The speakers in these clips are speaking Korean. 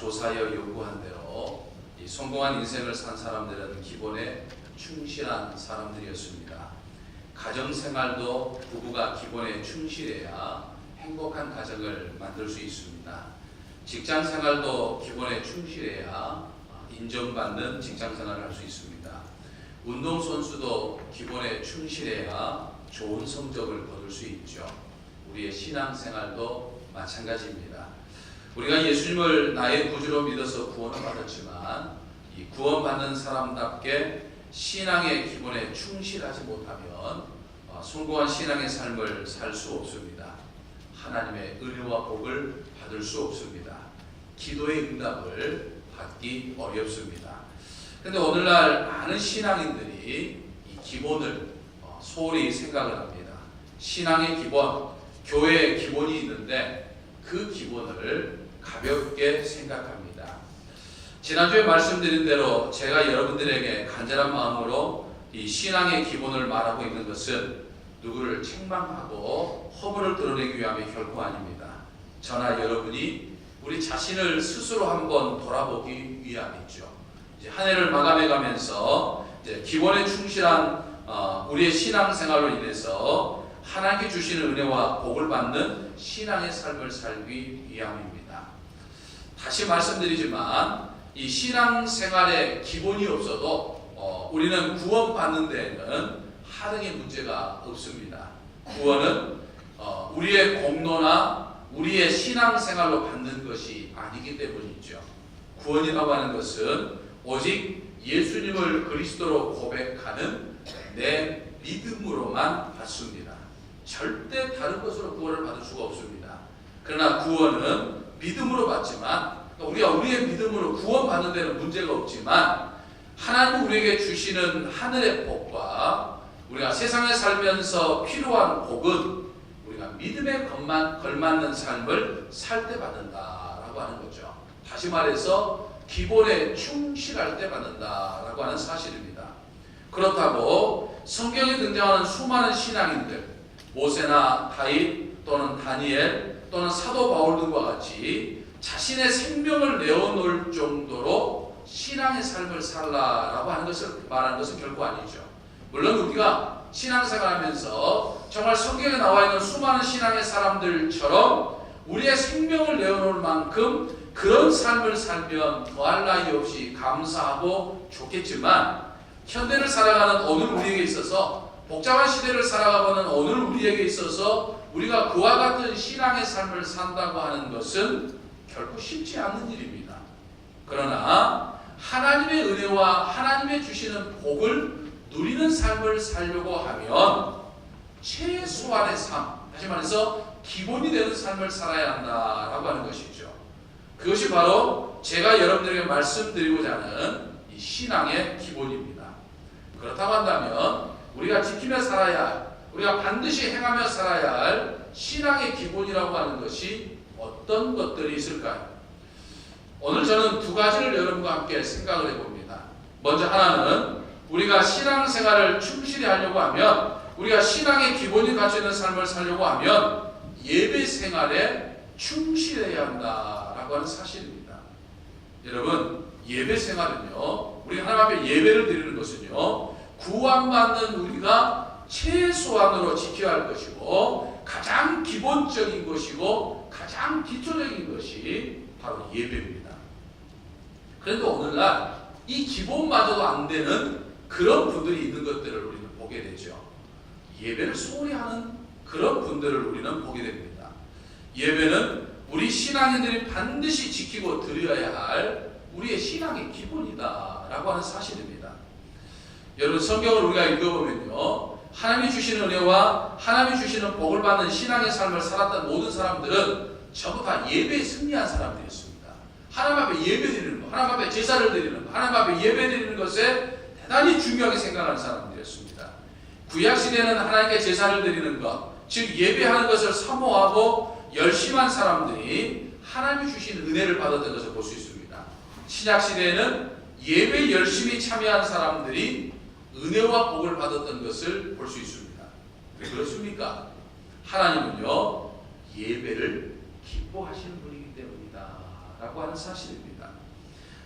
조사하여 요구한 대로 이 성공한 인생을 산 사람들은 기본에 충실한 사람들이었습니다. 가정생활도 부부가 기본에 충실해야 행복한 가정을 만들 수 있습니다. 직장생활도 기본에 충실해야 인정받는 직장생활을 할 수 있습니다. 운동선수도 기본에 충실해야 좋은 성적을 거둘 수 있죠. 우리의 신앙생활도 마찬가지입니다. 우리가 예수님을 나의 구주로 믿어서 구원을 받았지만 이 구원받는 사람답게 신앙의 기본에 충실하지 못하면 성공한 신앙의 삶을 살 수 없습니다. 하나님의 은혜와 복을 받을 수 없습니다. 기도의 응답을 받기 어렵습니다. 그런데 오늘날 많은 신앙인들이 이 기본을 소홀히 생각을 합니다. 신앙의 기본, 교회의 기본이 있는데 그 기본을 가볍게 생각합니다. 지난주에 말씀드린 대로 제가 여러분들에게 간절한 마음으로 이 신앙의 기본을 말하고 있는 것은 누구를 책망하고 허물을 드러내기 위함이 결코 아닙니다. 저나 여러분이 우리 자신을 스스로 한번 돌아보기 위함이죠. 이제 한 해를 마감해 가면서 이제 기본에 충실한 우리의 신앙생활로 인해서 하나님께 주시는 은혜와 복을 받는 신앙의 삶을 살기 위함입니다. 다시 말씀드리지만 이 신앙생활에 기본이 없어도 우리는 구원받는 데에는 하등의 문제가 없습니다. 구원은 우리의 공로나 우리의 신앙생활로 받는 것이 아니기 때문이죠. 구원이라고 하는 것은 오직 예수님을 그리스도로 고백하는 내 믿음으로만 받습니다. 절대 다른 것으로 구원을 받을 수가 없습니다. 그러나 구원은 믿음으로 받지만 우리가 우리의 믿음으로 구원받는 데는 문제가 없지만 하나님 우리에게 주시는 하늘의 복과 우리가 세상에 살면서 필요한 복은 우리가 믿음에 걸맞는 삶을 살 때 받는다라고 하는 거죠. 다시 말해서 기본에 충실할 때 받는다라고 하는 사실입니다. 그렇다고 성경에 등장하는 수많은 신앙인들, 모세나 다윗 또는 다니엘 또는 사도 바울 등과 같이 자신의 생명을 내어놓을 정도로 신앙의 삶을 살라라고 하는 것을 말하는 것은 결코 아니죠. 물론 우리가 신앙생활하면서 정말 성경에 나와 있는 수많은 신앙의 사람들처럼 우리의 생명을 내어놓을 만큼 그런 삶을 살면 더할 나위 없이 감사하고 좋겠지만 현대를 살아가는 오늘 우리에게 있어서 복잡한 시대를 살아가는 오늘 우리에게 있어서 우리가 그와 같은 신앙의 삶을 산다고 하는 것은 결코 쉽지 않는 일입니다. 그러나 하나님의 은혜와 하나님의 주시는 복을 누리는 삶을 살려고 하면 최소한의 삶, 다시 말해서 기본이 되는 삶을 살아야 한다라고 하는 것이죠. 그것이 바로 제가 여러분들에게 말씀드리고자 하는 이 신앙의 기본입니다. 그렇다고 한다면 우리가 지키며 살아야 할, 우리가 반드시 행하며 살아야 할 신앙의 기본이라고 하는 것이 어떤 것들이 있을까요? 오늘 저는 두 가지를 여러분과 함께 생각을 해봅니다. 먼저 하나는 우리가 신앙생활을 충실히 하려고 하면, 우리가 신앙의 기본이 갖춰있는 삶을 살려고 하면 예배 생활에 충실해야 한다라고 하는 사실입니다. 여러분, 예배 생활은요, 우리가 하나님 앞에 예배를 드리는 것은요, 구원받는 우리가 최소한으로 지켜야 할 것이고 가장 기본적인 것이고 가장 기초적인 것이 바로 예배입니다. 그런데 오늘날 이 기본마저도 안 되는 그런 분들이 있는 것들을 우리는 보게 되죠. 예배를 소홀히 하는 그런 분들을 우리는 보게 됩니다. 예배는 우리 신앙인들이 반드시 지키고 드려야 할 우리의 신앙의 기본이다라고 하는 사실입니다. 여러분, 성경을 우리가 읽어보면요, 하나님이 주시는 은혜와 하나님이 주시는 복을 받는 신앙의 삶을 살았던 모든 사람들은 전부 다 예배에 승리한 사람들이었습니다. 하나님 앞에 예배 드리는 것, 하나님 앞에 제사를 드리는 것, 하나님 앞에 예배 드리는 것에 대단히 중요하게 생각하는 사람들이었습니다. 구약시대는 하나님께 제사를 드리는 것, 즉 예배하는 것을 사모하고 열심한 사람들이 하나님이 주신 은혜를 받았던 것을 볼 수 있습니다. 신약시대에는 예배에 열심히 참여한 사람들이 은혜와 복을 받았던 것을 볼 수 있습니다. 왜 그렇습니까? 하나님은요, 예배를 기뻐하시는 분이기 때문이다 라고 하는 사실입니다.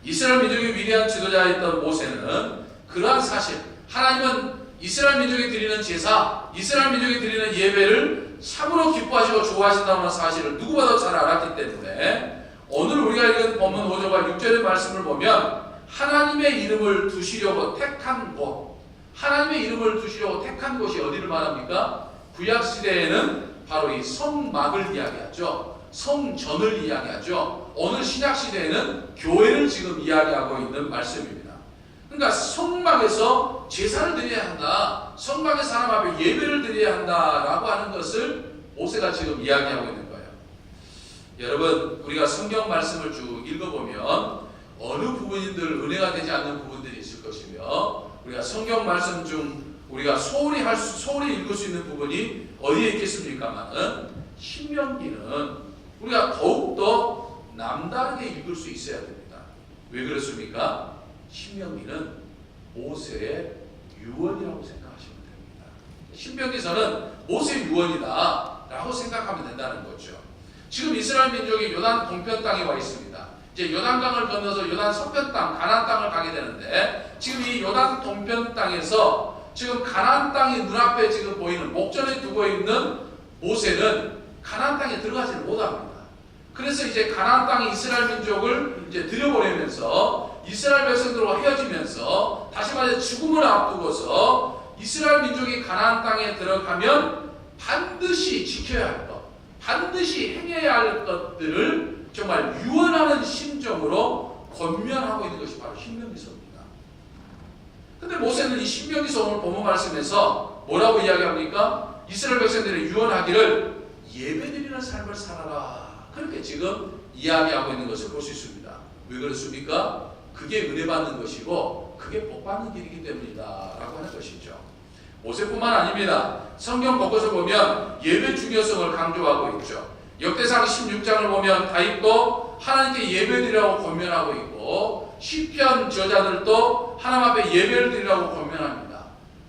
이스라엘 민족의 위대한 지도자였던 모세는 그러한 사실, 하나님은 이스라엘 민족이 드리는 제사, 이스라엘 민족이 드리는 예배를 참으로 기뻐하시고 좋아하신다는 사실을 누구보다 잘 알았기 때문에 오늘 우리가 읽은 본문 5절과 6절의 말씀을 보면 하나님의 이름을 두시려고 택한 곳, 하나님의 이름을 두시려고 택한 곳이 어디를 말합니까? 구약시대에는 바로 이 성막을 이야기하죠. 성전을 이야기하죠. 오늘 신약시대에는 교회를 지금 이야기하고 있는 말씀입니다. 그러니까 성막에서 제사를 드려야 한다, 성막에서 하나님 앞에 예배를 드려야 한다라고 하는 것을 모세가 지금 이야기하고 있는 거예요. 여러분, 우리가 성경 말씀을 쭉 읽어보면 어느 부분들 은혜가 되지 않는 부분들이 있을 것이며, 우리가 성경 말씀 중 우리가 소홀히 읽을 수 있는 부분이 어디에 있겠습니까만은 신명기는 우리가 더욱더 남다르게 읽을 수 있어야 됩니다. 왜 그렇습니까? 신명기는 모세의 유언이라고 생각하시면 됩니다. 신명기서는 모세의 유언이다 라고 생각하면 된다는 거죠. 지금 이스라엘 민족이 요단 동편 땅에 와 있습니다. 이제 요단강을 건너서 요단 서편 땅, 가나안 땅을 가게 되는데, 지금 이 요단 동편 땅에서 지금 가나안 땅이 눈앞에 지금 보이는, 목전에 두고 있는 모세는 가나안 땅에 들어가지를 못합니다. 그래서 이제 가나안 땅에 이스라엘 민족을 이제 들여보내면서 이스라엘 백성들과 헤어지면서, 다시 말해 죽음을 앞두고서 이스라엘 민족이 가나안 땅에 들어가면 반드시 지켜야 할 것, 반드시 행해야 할 것들을 정말 유언하는 심정으로 권면하고 있는 것이 바로 신명기서입니다. 근데 모세는 이 신명기서 오늘 본문 말씀에서 뭐라고 이야기합니까? 이스라엘 백성들이 유언하기를 예배드리는 삶을 살아라, 그렇게 지금 이야기하고 있는 것을 볼 수 있습니다. 왜 그렇습니까? 그게 은혜 받는 것이고 그게 복 받는 길이기 때문이다 라고 하는 것이죠. 모세뿐만 아닙니다. 성경 곳곳을 보면 예배 중요성을 강조하고 있죠. 역대상 16장을 보면 다윗도 하나님께 예배드리라고 권면하고 있고, 시편 저자들도 하나님 앞에 예배를 드리라고 권면합니다.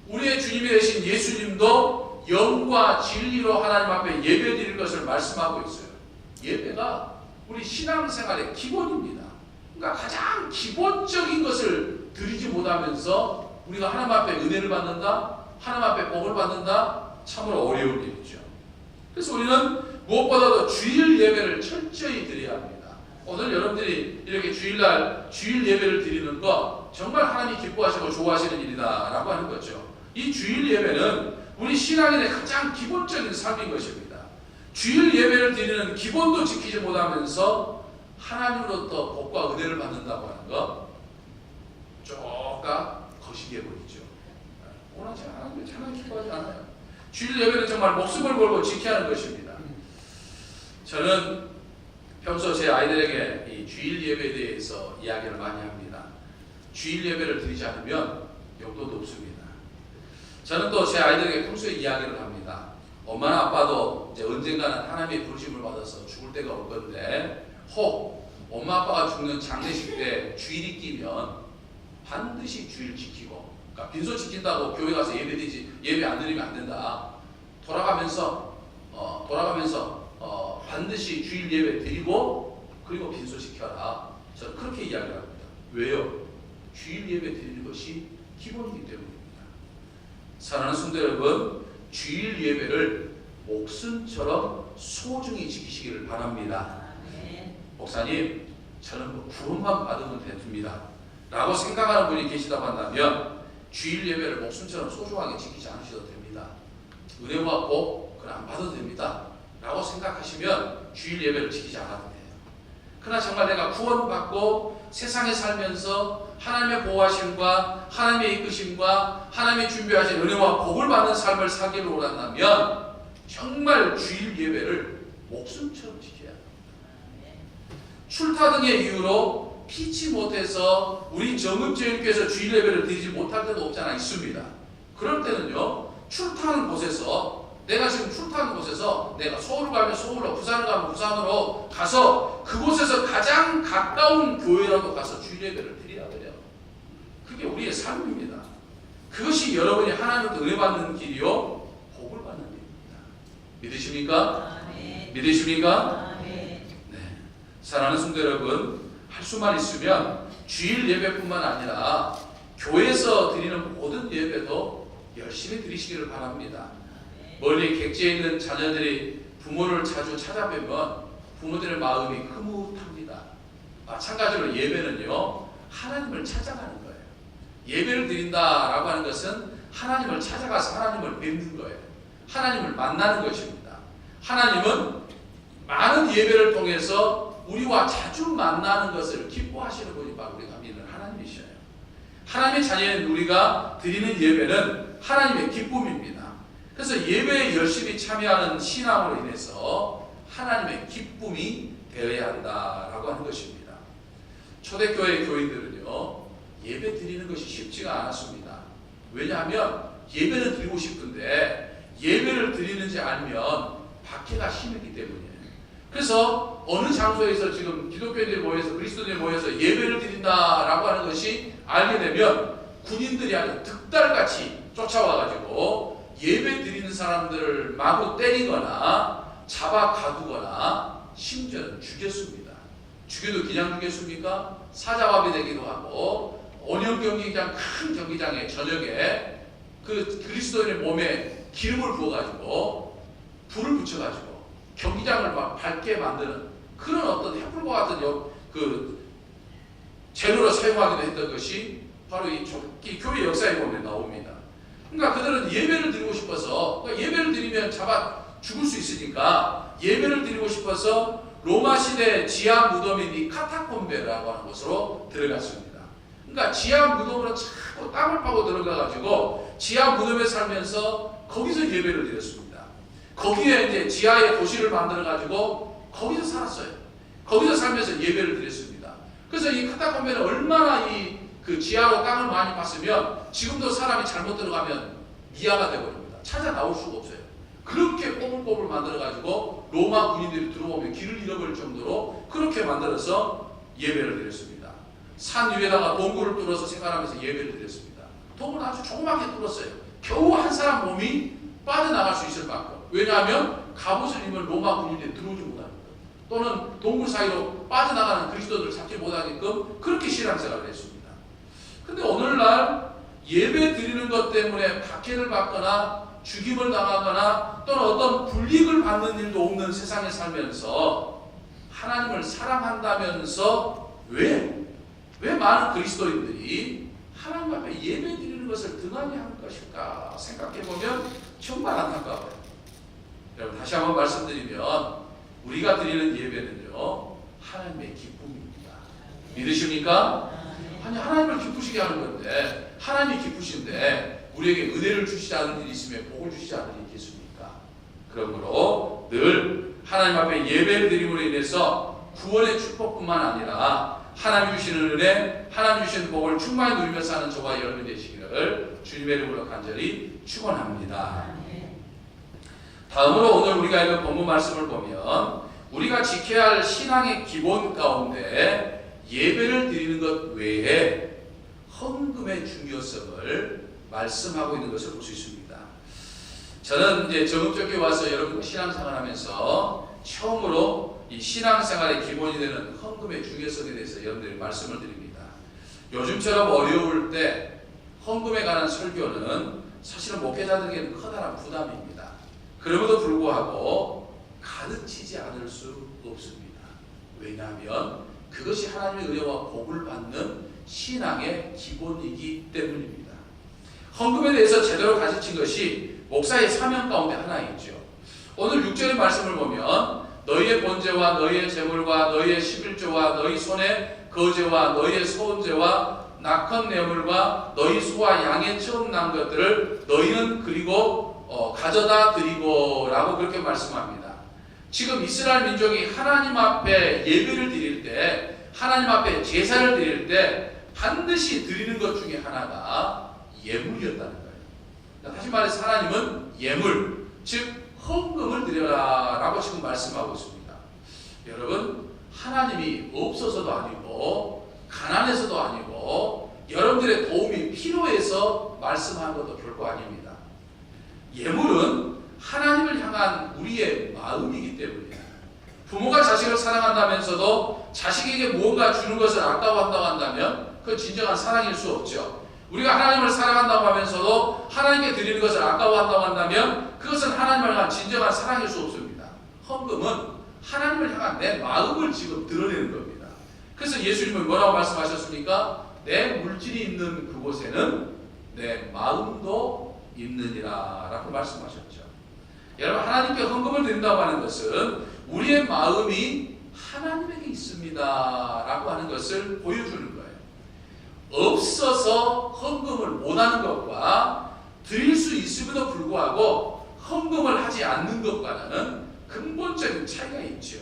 우리의 주님이 되신 예수님도 영과 진리로 하나님 앞에 예배드릴 것을 말씀하고 있어요. 예배가 우리 신앙생활의 기본입니다. 그러니까 가장 기본적인 것을 드리지 못하면서 우리가 하나님 앞에 은혜를 받는다, 하나님 앞에 복을 받는다, 참으로 어려운 일이죠. 그래서 우리는 무엇보다도 주일 예배를 철저히 드려야 합니다. 오늘 여러분들이 이렇게 주일날 주일 예배를 드리는 거 정말 하나님이 기뻐하시고 좋아하시는 일이다 라고 하는 거죠. 이 주일 예배는 우리 신앙인의 가장 기본적인 삶인 것입니다. 주일 예배를 드리는 기본도 지키지 못하면서 하나님으로부터 복과 은혜를 받는다고 하는 거 쪼까 거시기해 보이죠. 원하지 않아요. 하나님 기뻐하지 않아요. 주일 예배는 정말 목숨을 걸고 지켜야 하는 것입니다. 저는 평소 제 아이들에게 이 주일 예배에 대해서 이야기를 많이 합니다. 주일 예배를 드리지 않으면 용돈도 없습니다. 저는 또 제 아이들에게 평소에 이야기를 합니다. 엄마나 아빠도 이제 언젠가는 하나님의 부르심을 받아서 죽을 때가 올 건데, 혹 엄마 아빠가 죽는 장례식 때 주일이 끼면 반드시 주일 지키고, 그러니까 빈소 지킨다고 교회 가서 예배 안 드리면 안 된다. 돌아가면서 반드시 주일 예배 드리고 그리고 빈소 지켜라. 저는 그렇게 이야기를 합니다. 왜요? 주일 예배 드리는 것이 기본이기 때문입니다. 사랑하는 성도 여러분, 주일 예배를 목숨처럼 소중히 지키시기를 바랍니다. 목사님, 저는 뭐 구원만 받으면 됩니다 라고 생각하는 분이 계시다고 한다면 주일 예배를 목숨처럼 소중하게 지키지 않으셔도 됩니다. 은혜와 복 그건 안 받아도 됩니다 라고 생각하시면 주일 예배를 지키지 않아도 돼요. 그러나 정말 내가 구원받고 세상에 살면서 하나님의 보호하심과 하나님의 이끄심과 하나님의 준비하신 은혜와 복을 받는 삶을 살기를 원한다면 정말 주일 예배를 목숨처럼 지켜야 합니다. 출타 등의 이유로 피치 못해서 우리 정읍제일교회에서 주일 예배를 드리지 못할 때도 없잖아. 있습니다. 그럴 때는요, 출타하는 곳에서, 내가 지금 출타하는 곳에서 내가 서울을 가면 서울로, 부산을 가면 부산으로 가서 그곳에서 가장 가까운 교회라도 가서 주일 예배를 드려야 돼요. 그게 우리의 삶입니다. 그것이 여러분이 하나님으로부터 은혜 받는 길이요, 복을 받는 길입니다. 믿으십니까? 믿으십니까? 네. 사랑하는 성도 여러분, 할 수만 있으면 주일 예배뿐만 아니라 교회에서 드리는 모든 예배도 열심히 드리시기를 바랍니다. 멀리 객지에 있는 자녀들이 부모를 자주 찾아뵈면 부모들의 마음이 흐뭇합니다. 마찬가지로 예배는요, 하나님을 찾아가는 거예요. 예배를 드린다라고 하는 것은 하나님을 찾아가서 하나님을 뵙는 거예요. 하나님을 만나는 것입니다. 하나님은 많은 예배를 통해서 우리와 자주 만나는 것을 기뻐하시는 분이 바로 우리가 믿는 하나님이셔요. 하나님의 자녀인 우리가 드리는 예배는 하나님의 기쁨입니다. 그래서 예배에 열심히 참여하는 신앙으로 인해서 하나님의 기쁨이 되어야 한다라고 하는 것입니다. 초대교회 교인들은요, 예배 드리는 것이 쉽지가 않았습니다. 왜냐하면 예배는 드리고 싶은데 예배를 드리는지 알면 박해가 심했기 때문이에요. 그래서 어느 장소에서 지금 기독교인들이 모여서 그리스도인들이 모여서 예배를 드린다라고 하는 것이 알게 되면 군인들이 아주 득달같이 쫓아와가지고 예배 드리는 사람들을 마구 때리거나 잡아 가두거나 심지어는 죽였습니다. 죽여도 그냥 죽였습니까? 사자밥이 되기도 하고 온영 경기장, 큰 경기장에 저녁에 그 그리스도인의 몸에 기름을 부어가지고 불을 붙여가지고 경기장을 막 밝게 만드는 그런 어떤 횃불과 같은 그 재료로 사용하기도 했던 것이 바로 이 교회 역사에 보면 나옵니다. 그러니까 그들은 예배를 드리고 싶어서, 그러니까 예배를 드리면 잡아 죽을 수 있으니까 예배를 드리고 싶어서 로마 시대 지하 무덤인 이 카타콤베라고 하는 곳으로 들어갔습니다. 그러니까 지하 무덤으로 자꾸 땅을 파고 들어가가지고 지하 무덤에 살면서 거기서 예배를 드렸습니다. 거기에 이제 지하에 도시를 만들어가지고 거기서 살았어요. 거기서 살면서 예배를 드렸습니다. 그래서 이 카타콤베는 얼마나 그 지하로 땅을 많이 팠으면 지금도 사람이 잘못 들어가면 미아가 되어버립니다. 찾아 나올 수가 없어요. 그렇게 꼬물꼬물 만들어가지고 로마 군인들이 들어오면 길을 잃어버릴 정도로 그렇게 만들어서 예배를 드렸습니다. 산 위에다가 동굴을 뚫어서 생활하면서 예배를 드렸습니다. 동굴은 아주 조그맣게 뚫었어요. 겨우 한 사람 몸이 빠져나갈 수 있을 만큼. 왜냐하면 갑옷을 입은 로마 군인들이 들어오지 못합니다. 또는 동굴 사이로 빠져나가는 그리스도들을 잡지 못하게끔 그렇게 신앙생활을 했습니다. 근데 오늘날 예배 드리는 것 때문에 박해를 받거나 죽임을 당하거나 또는 어떤 불이익을 받는 일도 없는 세상에 살면서 하나님을 사랑한다면서 왜 많은 그리스도인들이 하나님 앞에 예배 드리는 것을 등한히 하는 것일까 생각해보면 정말 안타까워요. 여러분, 다시 한번 말씀드리면 우리가 드리는 예배는요, 하나님의 기쁨입니다. 믿으십니까? 아니, 하나님을 기쁘시게 하는 건데, 하나님이 기쁘신데 우리에게 은혜를 주시지 않은 일이 있으면 복을 주시지 않은 일이 있겠습니까? 그러므로 늘 하나님 앞에 예배를 드림으로 인해서 구원의 축복뿐만 아니라 하나님 주시는 은혜, 하나님 주시는 복을 충만히 누리며 사는 저와 여러분 되시기를 주님의 이름으로 간절히 축원합니다. 다음으로 오늘 우리가 읽은 본문 말씀을 보면 우리가 지켜야 할 신앙의 기본 가운데 예배를 드리는 것 외에 헌금의 중요성을 말씀하고 있는 것을 볼 수 있습니다. 저는 이제 정읍적에 와서 여러분과 신앙생활하면서 처음으로 이 신앙생활의 기본이 되는 헌금의 중요성에 대해서 여러분들이 말씀을 드립니다. 요즘처럼 어려울 때 헌금에 관한 설교는 사실은 목회자들에게는 커다란 부담입니다. 그럼에도 불구하고 가르치지 않을 수 없습니다. 왜냐하면 그것이 하나님의 은혜와 복을 받는 신앙의 기본이기 때문입니다. 헌금에 대해서 제대로 가르친 것이 목사의 사명 가운데 하나이죠. 오늘 6절의 말씀을 보면 너희의 번제와 너희의 제물과 너희의 11조와 너희 손의 거제와 너희의 소원제와 낙헌 뇌물과 너희 소와 양의 처음 난 것들을 너희는 그리고 가져다 드리고 라고 그렇게 말씀합니다. 지금 이스라엘 민족이 하나님 앞에 예배를 드릴 때, 하나님 앞에 제사를 드릴 때 반드시 드리는 것 중에 하나가 예물이었다는 거예요. 다시 말해서 하나님은 예물, 즉 헌금을 드려라 라고 지금 말씀하고 있습니다. 여러분, 하나님이 없어서도 아니고 가난해서도 아니고 여러분들의 도움이 필요해서 말씀하는 것도 결코 아닙니다. 예물은 하나님을 향한 우리의 마음이기 때문에, 부모가 자식을 사랑한다면서도 자식에게 무언가 주는 것을 아까워한다고 한다면 그건 진정한 사랑일 수 없죠. 우리가 하나님을 사랑한다고 하면서도 하나님께 드리는 것을 아까워한다고 한다면 그것은 하나님을 향한 진정한 사랑일 수 없습니다. 헌금은 하나님을 향한 내 마음을 지금 드러내는 겁니다. 그래서 예수님은 뭐라고 말씀하셨습니까? 내 물질이 있는 그곳에는 내 마음도 있느니라 라고 말씀하셨죠. 여러분, 하나님께 헌금을 드린다고 하는 것은 우리의 마음이 하나님에게 있습니다 라고 하는 것을 보여주는 거예요. 없어서 헌금을 못하는 것과 드릴 수 있음에도 불구하고 헌금을 하지 않는 것과는 근본적인 차이가 있죠.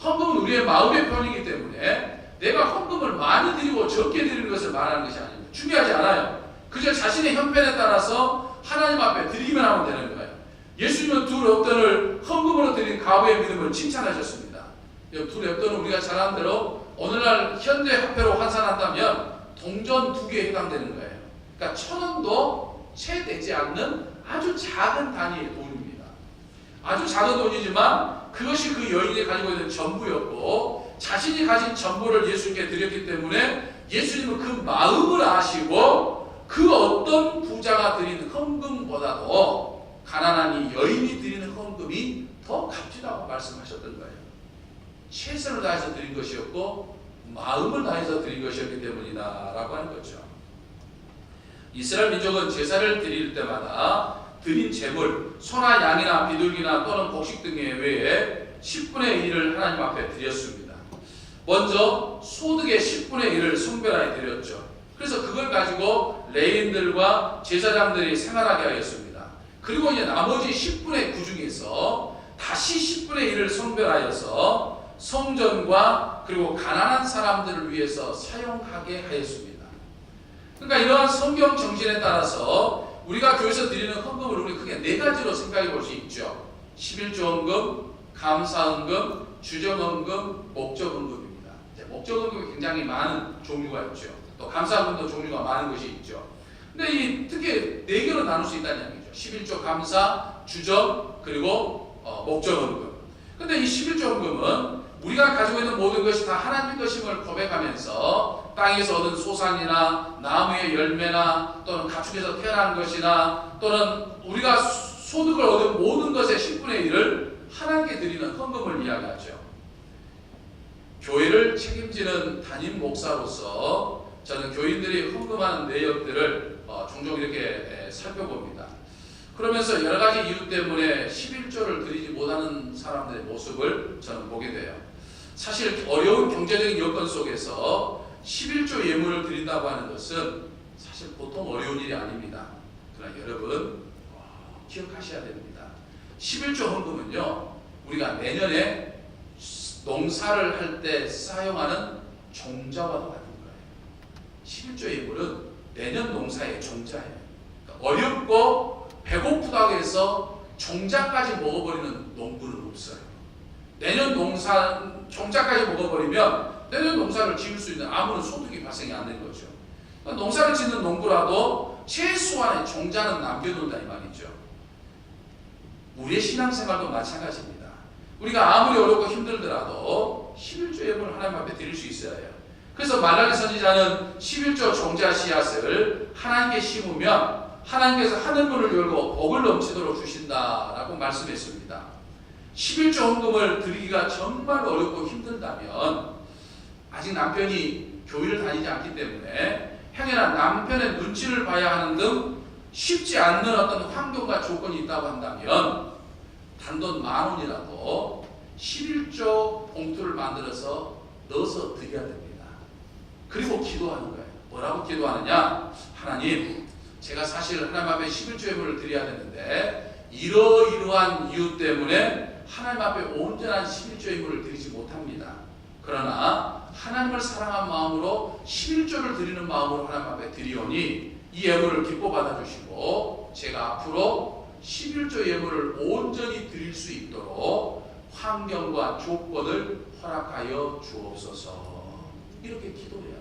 헌금은 우리의 마음의 표현이기 때문에 내가 헌금을 많이 드리고 적게 드리는 것을 말하는 것이 아닙니다. 중요하지 않아요. 그저 자신의 형편에 따라서 하나님 앞에 드리기만 하면 되는 거예요. 예수님은 두 렙돈을 헌금으로 드린 가부의 믿음을 칭찬하셨습니다. 두 렙돈은 우리가 잘 아는 대로 오늘날 현대 화폐로 환산한다면 동전 2개에 해당되는 거예요. 그러니까 1,000원도 채 되지 않는 아주 작은 단위의 돈입니다. 아주 작은 돈이지만 그것이 그 여인이 가지고 있는 전부였고 자신이 가진 전부를 예수님께 드렸기 때문에 예수님은 그 마음을 아시고 그 어떤 부자가 드린 헌금보다도 가난한 이 여인이 드리는 헌금이 더 값지다고 말씀하셨던 거예요. 최선을 다해서 드린 것이었고 마음을 다해서 드린 것이었기 때문이다 라고 하는 거죠. 이스라엘 민족은 제사를 드릴 때마다 드린 제물, 소나 양이나 비둘기나 또는 곡식 등의 외에 10분의 1을 하나님 앞에 드렸습니다. 먼저 소득의 10분의 1을 성별하여 드렸죠. 그래서 그걸 가지고 레인들과 제사장들이 생활하게 하였습니다. 그리고 이제 나머지 10분의 9 중에서 다시 10분의 1을 성별하여서 성전과 그리고 가난한 사람들을 위해서 사용하게 하였습니다. 그러니까 이러한 성경 정신에 따라서 우리가 교회에서 드리는 헌금을 우리 크게 4가지로 생각해 볼 수 있죠. 11조 헌금, 감사헌금, 주정헌금, 목적헌금입니다. 목적헌금이 굉장히 많은 종류가 있죠. 또 감사헌금도 종류가 많은 것이 있죠. 근데 이 특히 4개로 나눌 수 있다는 얘기죠. 11조 감사, 주정, 그리고 목적헌금. 근데 이 11조 헌금은 우리가 가지고 있는 모든 것이 다 하나님의 것임을 고백하면서 땅에서 얻은 소산이나 나무의 열매나 또는 가축에서 태어난 것이나 또는 우리가 소득을 얻은 모든 것의 10분의 1을 하나님께 드리는 헌금을 이야기하죠. 교회를 책임지는 담임 목사로서 저는 교인들이 헌금하는 내역들을 종종 이렇게 살펴봅니다. 그러면서 여러 가지 이유 때문에 11조를 드리지 못하는 사람들의 모습을 저는 보게 돼요. 사실 어려운 경제적인 여건 속에서 11조 예물을 드린다고 하는 것은 사실 보통 어려운 일이 아닙니다. 그러나 여러분 기억하셔야 됩니다. 11조 헌금은요, 우리가 내년에 농사를 할 때 사용하는 종자와도 같은 거예요. 11조 예물은 내년 농사의 종자예요. 그러니까 어렵고 배고프다고 해서 종자까지 먹어버리는 농부는 없어요. 내년 농사 종자까지 먹어버리면 내년 농사를 지을 수 있는 아무런 소득이 발생이 안 되는 거죠. 그러니까 농사를 짓는 농부라도 최소한의 종자는 남겨둔다 이 말이죠. 우리의 신앙생활도 마찬가지입니다. 우리가 아무리 어렵고 힘들더라도 11조 예물을 하나님 앞에 드릴 수 있어야 해요. 그래서 말라기 선지자는 11조 종자 씨앗을 하나님께 심으면 하나님께서 하늘문을 열고 복을 넘치도록 주신다라고 말씀했습니다. 11조 헌금을 드리기가 정말 어렵고 힘들다면 아직 남편이 교회를 다니지 않기 때문에 행여나 남편의 눈치를 봐야 하는 등 쉽지 않는 어떤 환경과 조건이 있다고 한다면 단돈 10,000원이라도 11조 봉투를 만들어서 넣어서 드려야 됩니다. 그리고 기도하는 거예요. 뭐라고 기도하느냐? 하나님, 제가 사실 하나님 앞에 11조 예물을 드려야 되는데 이러이러한 이유 때문에 하나님 앞에 온전한 11조 예물을 드리지 못합니다. 그러나 하나님을 사랑한 마음으로 11조를 드리는 마음으로 하나님 앞에 드리오니 이 예물을 기뻐 받아주시고 제가 앞으로 11조 예물을 온전히 드릴 수 있도록 환경과 조건을 허락하여 주옵소서. 이렇게 기도해야 합니다.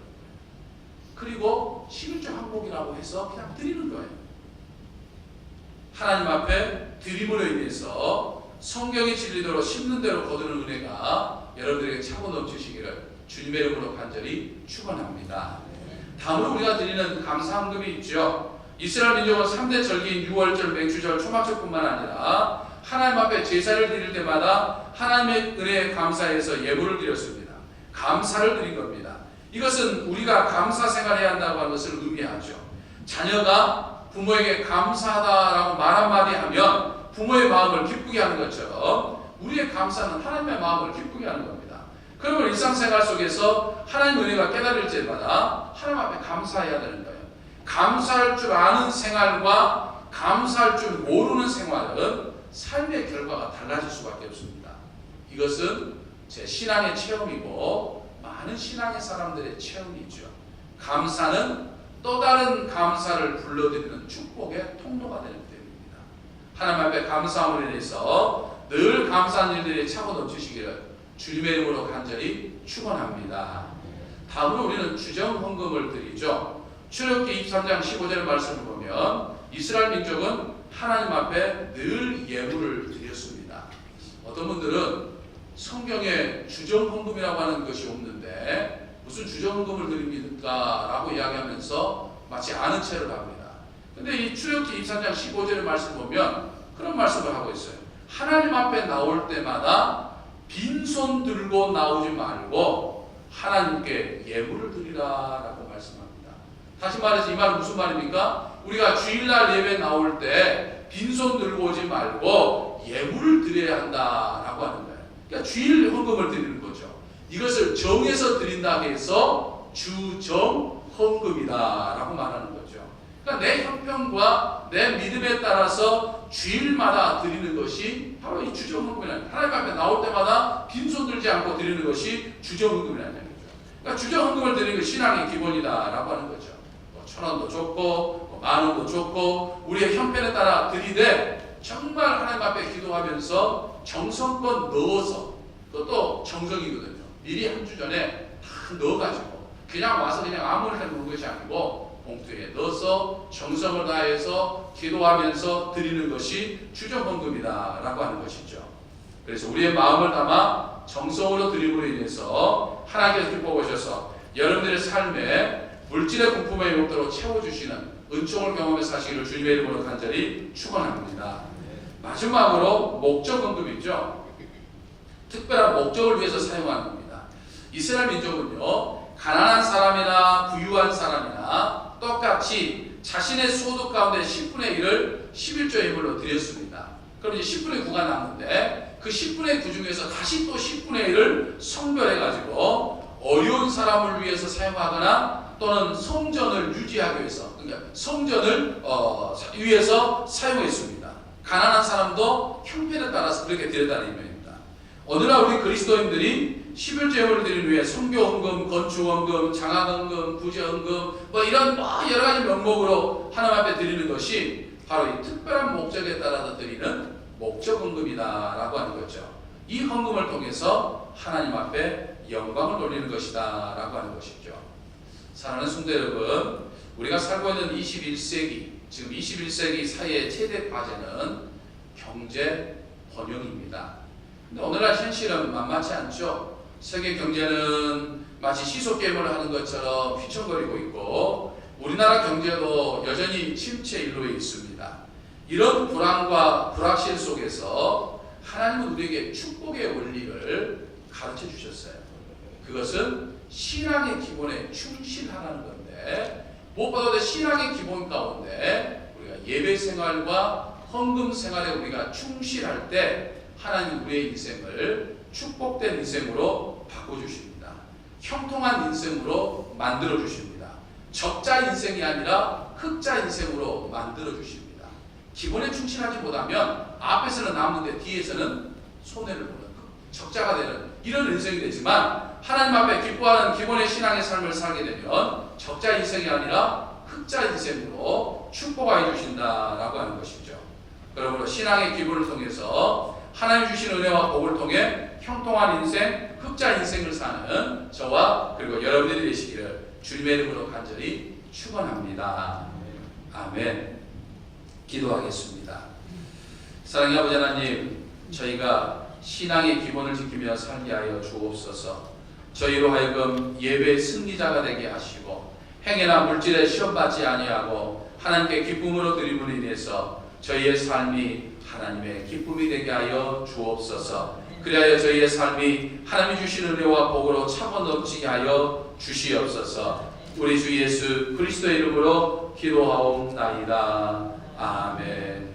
그리고 11조 항목이라고 해서 그냥 드리는 거예요. 하나님 앞에 드림으로 인해서 성경의 진리대로 심는 대로 거두는 은혜가 여러분들에게 차고 넘치시기를 주님의 이름으로 간절히 축원합니다. 다음으로 우리가 드리는 감사헌금이 있죠. 이스라엘 민족은 3대 절기인 유월절, 맹추절, 초막절뿐만 아니라 하나님 앞에 제사를 드릴 때마다 하나님의 은혜에 감사해서 예물을 드렸습니다. 감사를 드린 겁니다. 이것은 우리가 감사 생활해야 한다고 하는 것을 의미하죠. 자녀가 부모에게 감사하다라고 말 한마디 하면 부모의 마음을 기쁘게 하는 것처럼 우리의 감사는 하나님의 마음을 기쁘게 하는 겁니다. 그러면 일상생활 속에서 하나님의 은혜가 깨달을 때마다 하나님 앞에 감사해야 되는 거예요. 감사할 줄 아는 생활과 감사할 줄 모르는 생활은 삶의 결과가 달라질 수밖에 없습니다. 이것은 제 신앙의 체험이고 많은 신앙의 사람들의 체험이죠. 감사는 또 다른 감사를 불러들이는 축복의 통로가 되는 때입니다. 하나님 앞에 감사함을 인해서 늘 감사한 일들이 차고 넘치시기를 주님의 이름으로 간절히 축원합니다. 다음으로 우리는 주정헌금을 드리죠. 출애굽기 23장 15절 말씀을 보면 이스라엘 민족은 하나님 앞에 늘 예물을 드렸습니다. 어떤 분들은 성경에 주정헌금이라고 하는 것이 없는데 무슨 주정헌금을 드립니까? 라고 이야기하면서 마치 아는 체를 합니다. 근데 이 출애굽기 23장 15절의 말씀 보면 그런 말씀을 하고 있어요. 하나님 앞에 나올 때마다 빈손 들고 나오지 말고 하나님께 예물을 드리라라고 말씀합니다. 다시 말해서 이 말은 무슨 말입니까? 우리가 주일날 예배 나올 때 빈손 들고 오지 말고 예물을 드려야 한다라고 하는 거예요. 그러니까 주일 헌금을 드리는 거죠. 이것을 정해서 드린다고 해서 주정헌금이다라고 말하는 거죠. 그러니까 내 형편과 내 믿음에 따라서 주일마다 드리는 것이 바로 이 주정헌금이라는, 하나님 앞에 나올 때마다 빈손 들지 않고 드리는 것이 주정헌금이라는 얘기죠. 그러니까 주정헌금을 드리는 게 신앙의 기본이다라고 하는 거죠. 뭐 1,000원도 좋고 10,000원도 좋고 우리의 형편에 따라 드리되 정말 하나님 앞에 기도하면서 정성껏 넣어서, 그것도 정성이거든요. 미리 한 주 전에 다 넣어가지고 그냥 와서 그냥 아무나 해놓은 것이 아니고 봉투에 넣어서 정성을 다해서 기도하면서 드리는 것이 주정헌금이다라고 하는 것이죠. 그래서 우리의 마음을 담아 정성으로 드림으로 인해서 하나님께서 기뻐 보셔서 여러분들의 삶에 물질의 공품의 용도로 채워주시는 은총을 경험해 사시기를 주님의 이름으로 간절히 축원합니다. 마지막으로 목적헌금이죠. 특별한 목적을 위해서 사용하는 겁니다. 이스라엘 민족은요, 가난한 사람이나 부유한 사람이나 똑같이 자신의 소득 가운데 10분의 1을 11조 예물로 드렸습니다. 그럼 이제 10분의 9가 남는데 그 10분의 9 중에서 다시 또 10분의 1을 성별해가지고 어려운 사람을 위해서 사용하거나 또는 성전을 유지하기 위해서, 그러니까 성전을 위해서 사용했습니다. 가난한 사람도 형편에 따라서 그렇게 드렸다는 의미입니다. 오늘날 우리 그리스도인들이 11조 예물을 드리는 위해 선교헌금, 건축헌금, 장학헌금, 부재헌금 이런 여러 가지 명목으로 하나님 앞에 드리는 것이 바로 이 특별한 목적에 따라서 드리는 목적헌금이다라고 하는 거죠. 이 헌금을 통해서 하나님 앞에 영광을 돌리는 것이다 라고 하는 것이죠. 사랑하는 성도 여러분, 우리가 살고 있는 21세기, 지금 21세기 사회의 최대 과제는 경제 번영입니다. 근데 오늘날 현실은 만만치 않죠. 세계 경제는 마치 시소게임을 하는 것처럼 휘청거리고 있고 우리나라 경제도 여전히 침체 일로에 있습니다. 이런 불안과 불확실 속에서 하나님은 우리에게 축복의 원리를 가르쳐 주셨어요. 그것은 신앙의 기본에 충실하라는 건데, 무엇보다도 신앙의 기본 가운데 우리가 예배 생활과 헌금 생활에 우리가 충실할 때 하나님 우리의 인생을 축복된 인생으로 바꿔주십니다. 형통한 인생으로 만들어주십니다. 적자 인생이 아니라 흑자 인생으로 만들어주십니다. 기본에 충실하지 못하면 앞에서는 남는데 뒤에서는 손해를 보는 적자가 되는 이런 인생이 되지만, 하나님 앞에 기뻐하는 기본의 신앙의 삶을 살게 되면 적자 인생이 아니라 흑자 인생으로 축복하여 주신다라고 하는 것이죠. 그러므로 신앙의 기본을 통해서 하나님 주신 은혜와 복을 통해 형통한 인생, 흑자 인생을 사는 저와 그리고 여러분들이 되시기를 주님의 이름으로 간절히 축원합니다. 아멘. 기도하겠습니다. 사랑의 아버지 하나님, 저희가 신앙의 기본을 지키며 살게 하여 주옵소서. 저희로 하여금 예배의 승리자가 되게 하시고 행위나 물질에 시험받지 아니하고 하나님께 기쁨으로 드림으로 인해서 저희의 삶이 하나님의 기쁨이 되게 하여 주옵소서. 그리하여 저희의 삶이 하나님이 주시는 은혜와 복으로 차고 넘치게 하여 주시옵소서. 우리 주 예수 그리스도의 이름으로 기도하옵나이다. 아멘.